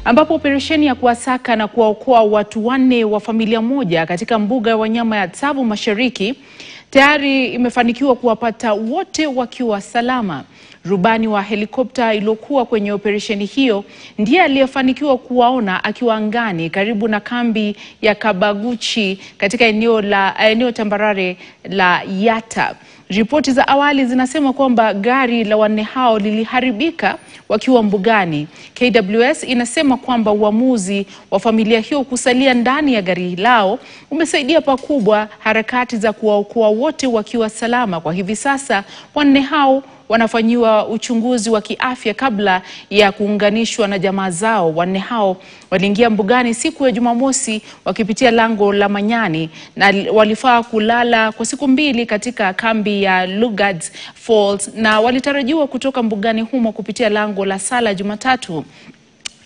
ambapo operesheni ya kuwasaka na kuwaokoa watu 4 wa familia moja katika mbuga ya wanyama ya Tsavo Mashariki tayari imefanikiwa kuwapata wote wakiwa salama. Rubani wa helikopta iliyokuwa kwenye operesheni hiyo ndiye aliyefanikiwa kuwaona akiwa angani karibu na kambi ya Kabaguchi katika eneo tambarare la Yatta. Ripoti za awali zinasema kwamba gari la 4 hao liliharibika wakiwa mbugani. KWS inasema kwamba uamuzi wa familia hiyo kusalia ndani ya gari lao umesaidia pakubwa harakati za kuwaokoa wote wakiwa salama. Kwa hivi sasa 4 hao wanafanyiwa uchunguzi wa kiafya kabla ya kuunganishwa na jamaa zao. 4 hao waliingia mbugani siku ya Jumamosi wakipitia lango la Manyani na walifaa kulala kwa siku 2 katika kambi ya Lugard's Falls na walitarajiwa kutoka mbugani humo kupitia lango la Sala Jumatatu.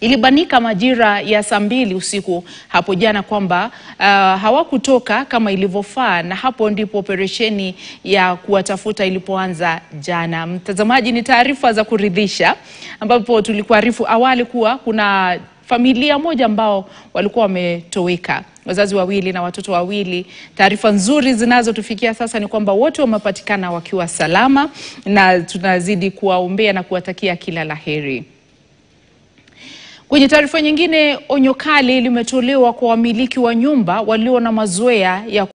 Ilibanika majira ya saa 2 usiku hapo jana kwamba hawakutoka kama ilivyofaa, na hapo ndipo operesheni ya kuwatafuta ilipoanza jana. Mtazamaji, ni taarifa za kuridhisha ambapo tulikuarifu awali kuwa kuna familia moja ambao walikuwa wametoweka, wazazi 2 na watoto 2. Taarifa nzuri zinazotufikia sasa ni kwamba wote wamepatikana wakiwa salama, na tunazidi kuwaombea na kuwatakia kila laheri. Kwenye taarifa nyingine, onyo kali limetolewa kwa wamiliki wa nyumba walio na mazoea ya